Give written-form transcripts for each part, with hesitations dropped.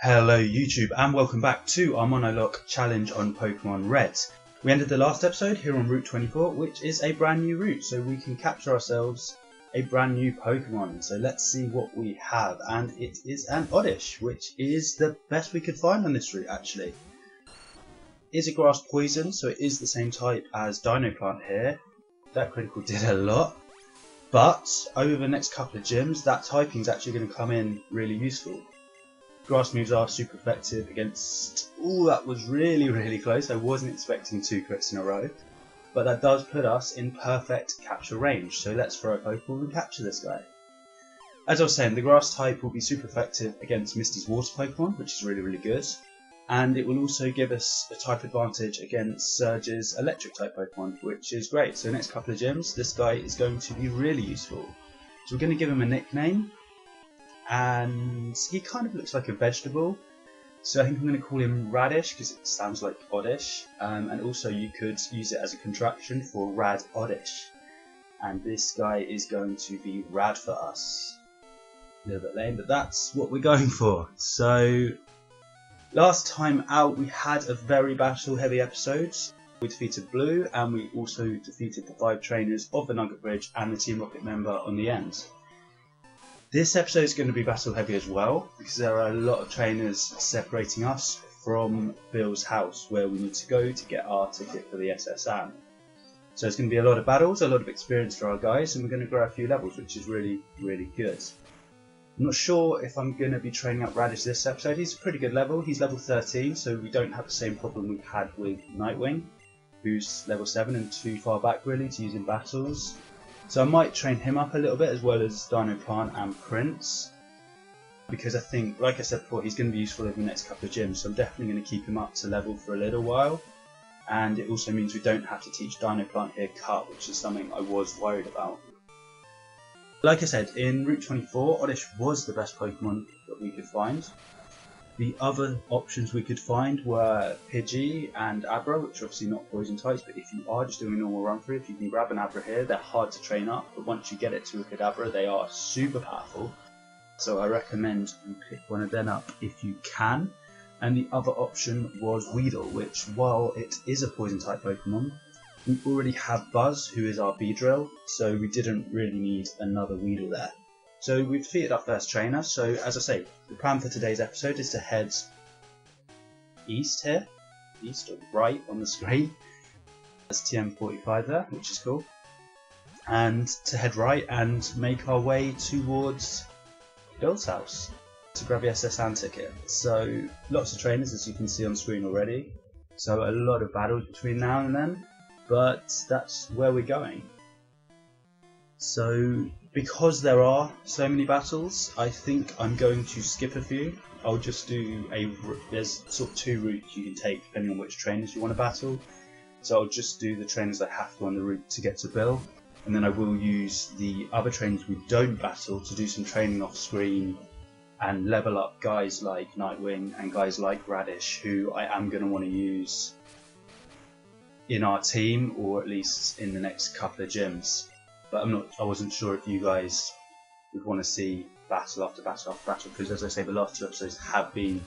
Hello YouTube and welcome back to our Monologue challenge on Pokemon Red. We ended the last episode here on Route 24, which is a brand new route, so we can capture ourselves a brand new Pokemon. So let's see what we have, and it is an Oddish, which is the best we could find on this route actually. It is a grass poison, so it is the same type as Dino Plant here. That critical did a lot, but over the next couple of gyms that typing is actually going to come in really useful. Grass moves are super effective against... Ooh, that was really close. I wasn't expecting 2 crits in a row. But that does put us in perfect capture range. So let's throw a Pokeball and capture this guy. As I was saying, the grass type will be super effective against Misty's water Pokemon, which is really good. And it will also give us a type advantage against Surge's electric type Pokemon, which is great. So next couple of gyms, this guy is going to be really useful. So we're going to give him a nickname. And he kind of looks like a vegetable, so I think I'm going to call him Radish because it sounds like Oddish, and also you could use it as a contraction for Rad Oddish, and this guy is going to be rad for us. A little bit lame, but that's what we're going for. So last time out we had a very battle heavy episode. We defeated Blue and we also defeated the 5 trainers of the Nugget Bridge and the Team Rocket member on the end. This episode is going to be battle heavy as well, because there are a lot of trainers separating us from Bill's house where we need to go to get our ticket for the SSN. So it's going to be a lot of battles, a lot of experience for our guys, and we're going to grow a few levels, which is really good. I'm not sure if I'm going to be training up Radish this episode. He's a pretty good level, he's level 13, so we don't have the same problem we had with Nightwing, who's level 7 and too far back really to use in battles. So I might train him up a little bit as well as Dino Plant and Prince, because I think, like I said before, he's going to be useful over the next couple of gyms, so I'm definitely going to keep him up to level for a little while. And it also means we don't have to teach Dino Plant here Cut, which is something I was worried about. Like I said, in Route 24, Oddish was the best Pokemon that we could find. The other options we could find were Pidgey and Abra, which are obviously not poison types, but if you are just doing a normal run through, if you can grab an Abra here, they're hard to train up, but once you get it to a good Abra, they are super powerful. So I recommend you pick one of them up if you can. And the other option was Weedle, which, while it is a poison type Pokemon, we already have Buzz, who is our Beedrill, so we didn't really need another Weedle there. So we've defeated our first trainer, so as I say, the plan for today's episode is to head east here, east or right on the screen. There's TM45 there, which is cool. And to head right and make our way towards Bill's house to grab the SSN ticket. So lots of trainers as you can see on screen already, so a lot of battles between now and then, but that's where we're going. So because there are so many battles, I think I'm going to skip a few. I'll just do there's sort of 2 routes you can take depending on which trainers you want to battle. So I'll just do the trainers that have to on the route to get to Bill, and then I will use the other trainers we don't battle to do some training off screen and level up guys like Nightwing and guys like Radish, who I am going to want to use in our team, or at least in the next couple of gyms. But I wasn't sure if you guys would want to see battle after battle after battle, because as I say, the last 2 episodes have been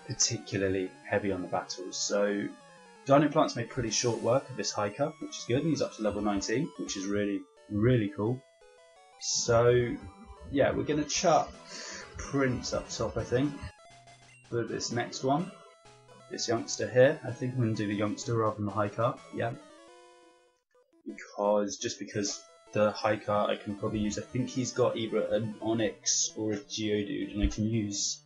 particularly heavy on the battles. So Dino Plant's made pretty short work of this hiker, which is good, and he's up to level 19, which is really cool. So yeah, we're going to chuck Prince up top, I think, for this next one. This youngster here, I think I'm going to do the youngster rather than the hiker, yeah. Because the hiker I can probably use, I think he's got either an Onyx or a Geodude, and I can use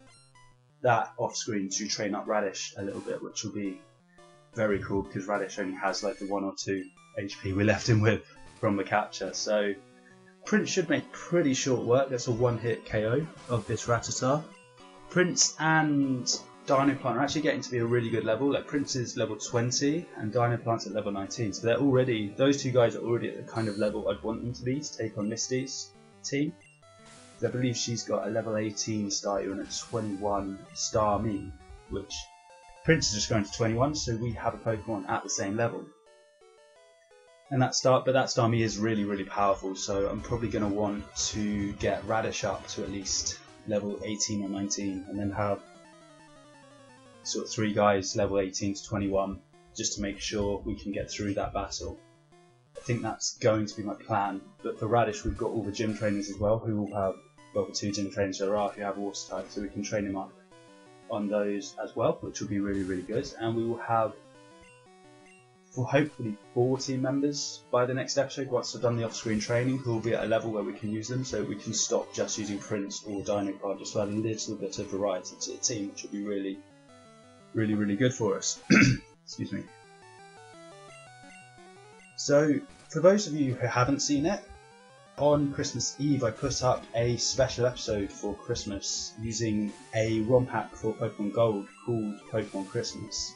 that off screen to train up Radish a little bit, which will be very cool because Radish only has like the 1 or 2 HP we left him with from the capture. So Prince should make pretty short work. That's a 1-hit KO of this Rattata. Prince and Dino Plant are actually getting to be a really good level. Like Prince is level 20 and Dino Plant's at level 19, so they're already, those 2 guys are already at the kind of level I'd want them to be to take on Misty's team. I believe she's got a level 18 Staryu and a 21 Starmie, which Prince is just going to 21, so we have a Pokemon at the same level. And that Starmie is really powerful, so I'm probably going to want to get Radish up to at least level 18 or 19, and then have sort of 3 guys level 18 to 21 just to make sure we can get through that battle. I think that's going to be my plan, but for Radish we've got all the gym trainers as well, who will have, well, the 2 gym trainers there are who have water type, so we can train him up on those as well, which will be really, really good. And we will have, well, hopefully 4 team members by the next episode once I've done the off-screen training, who will be at a level where we can use them, so we can stop just using Prince or Dino Card, just to add a little bit of variety to the team, which will be really, really, really good for us. Excuse me. So, for those of you who haven't seen it, on Christmas Eve I put up a special episode for Christmas using a ROM hack for Pokemon Gold called Pokemon Christmas,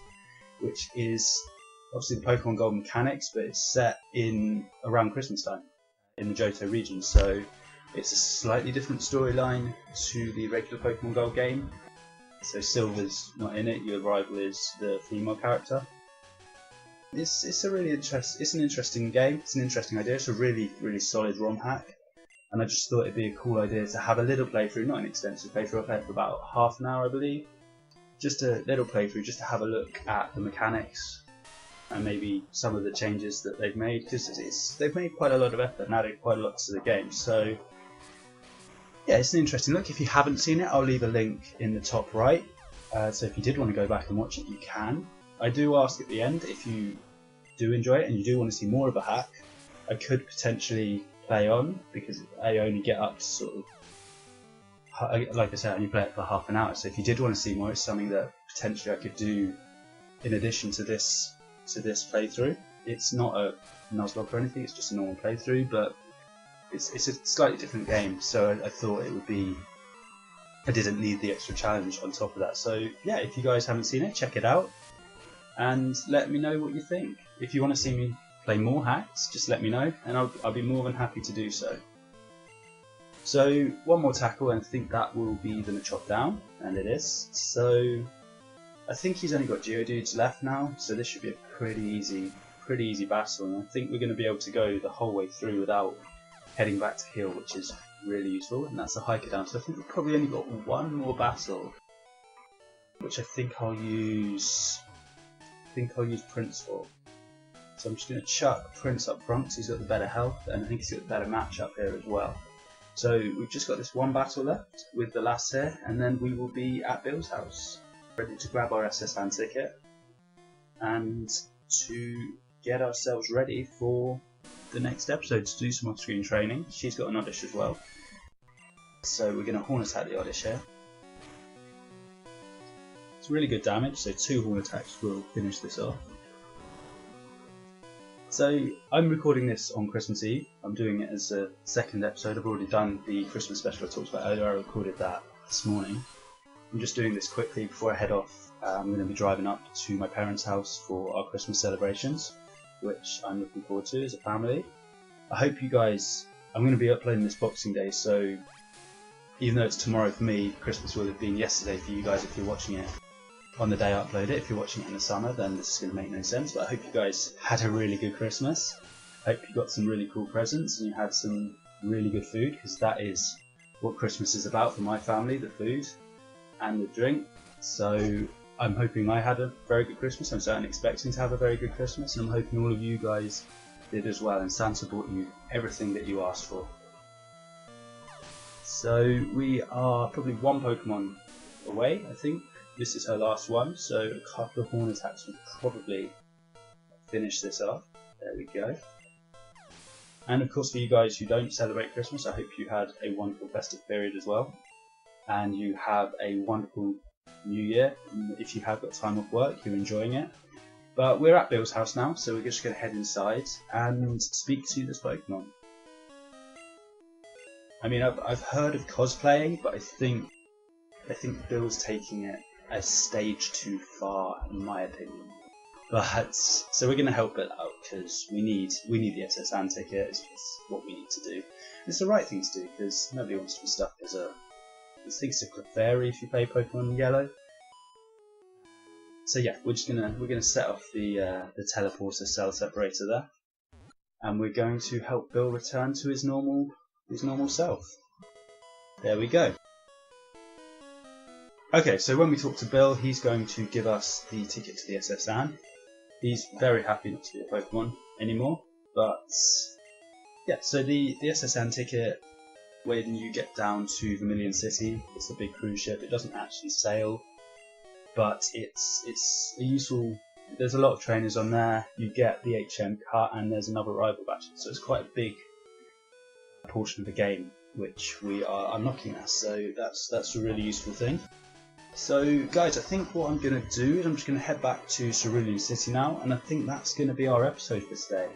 which is obviously the Pokemon Gold mechanics, but it's set in around Christmas time in the Johto region, so it's a slightly different storyline to the regular Pokemon Gold game. So Silver's not in it, your rival is the female character. It's a really interesting game, it's an interesting idea, it's a really, really solid ROM hack, and I just thought it'd be a cool idea to have a little playthrough, not an extensive playthrough, I played for about half an hour I believe, just a little playthrough just to have a look at the mechanics and maybe some of the changes that they've made, because they've made quite a lot of effort and added quite a lot to the game. So yeah, it's an interesting look. If you haven't seen it, I'll leave a link in the top right, so if you did want to go back and watch it, you can. I do ask at the end, if you do enjoy it and you do want to see more of a hack, I could potentially play on, because I only get up to sort of, like I said, I only play it for half an hour, so if you did want to see more, it's something that potentially I could do in addition to this playthrough. It's not a Nuzlocke or anything, it's just a normal playthrough, but it's a slightly different game, so I thought it would be, I didn't need the extra challenge on top of that. So yeah, if you guys haven't seen it, check it out and let me know what you think. If you want to see me play more hacks, just let me know and I'll be more than happy to do so. So one more tackle and I think that will be the Machop down, and it is. So I think he's only got Geodudes left now, so this should be a pretty easy battle, and I think we're going to be able to go the whole way through without heading back to heal, which is really useful, and that's a hiker down. So I think we've probably only got one more battle, which I think I'll use Prince for. So I'm just going to chuck Prince up front because he's got the better health, and I think he's got the better matchup here as well. So we've just got this one battle left with the last here, and then we will be at Bill's house, ready to grab our SS fan ticket and to get ourselves ready for the next episode to do some off-screen training. She's got an Oddish as well, so we're going to Horn Attack the Oddish here. It's really good damage, so 2 Horn Attacks will finish this off. So I'm recording this on Christmas Eve. I'm doing it as a second episode. I've already done the Christmas special I talked about earlier. I recorded that this morning. I'm just doing this quickly before I head off. I'm going to be driving up to my parents' house for our Christmas celebrations, which I'm looking forward to as a family. I hope you guys, I'm going to be uploading this Boxing Day, so even though it's tomorrow for me, Christmas will have been yesterday for you guys if you're watching it on the day I upload it. If you're watching it in the summer, then this is going to make no sense, but I hope you guys had a really good Christmas. I hope you got some really cool presents and you had some really good food, because that is what Christmas is about for my family, the food and the drink. So I'm hoping I had a very good Christmas. I'm certainly expecting to have a very good Christmas, and I'm hoping all of you guys did as well, and Santa brought you everything that you asked for. So we are probably one Pokemon away, I think. This is her last one, so a couple of Horn Attacks will probably finish this off. There we go. And of course, for you guys who don't celebrate Christmas, I hope you had a wonderful festive period as well, and you have a wonderful New Year. If you have got time off work, you're enjoying it. But we're at Bill's house now, so we're just going to head inside and speak to this Pokemon. I mean, I've heard of cosplaying, but I think Bill's taking it a stage too far, in my opinion. But so we're going to help Bill out, because we need the SS and ticket. It's what we need to do. It's the right thing to do, because nobody wants to be stuck as a a Clefairy if you play Pokemon Yellow. So yeah, we're gonna set off the teleporter cell separator there, and we're going to help Bill return to his normal self. There we go. Okay, so when we talk to Bill, he's going to give us the ticket to the SS Anne. He's very happy not to be a Pokemon anymore, but yeah, so the SS Anne ticket, when you get down to Vermilion City, it's a big cruise ship. It doesn't actually sail, but it's a useful. There's a lot of trainers on there. You get the HM cut, and there's another rival batch, so it's quite a big portion of the game which we are unlocking now. So that's a really useful thing. So guys, I think what I'm going to do is I'm just going to head back to Cerulean City now, and I think that's going to be our episode for today.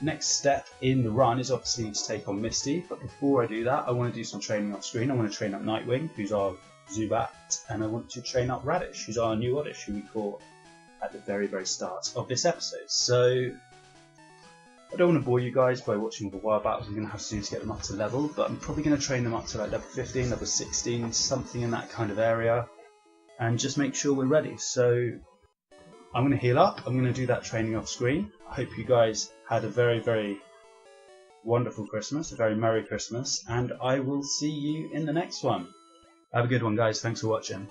Next step in the run is obviously to take on Misty, but before I do that, I want to do some training off screen. I want to train up Nightwing, who's our Zubat, and I want to train up Radish, who's our new Oddish, who we caught at the very, very start of this episode. So I don't want to bore you guys by watching the wild battles I'm going to have to do to get them up to level, but I'm probably going to train them up to like level 15, level 16, something in that kind of area, and just make sure we're ready. So I'm going to heal up, I'm going to do that training off screen. I hope you guys had a very, very wonderful Christmas, a very Merry Christmas, and I will see you in the next one. Have a good one, guys. Thanks for watching.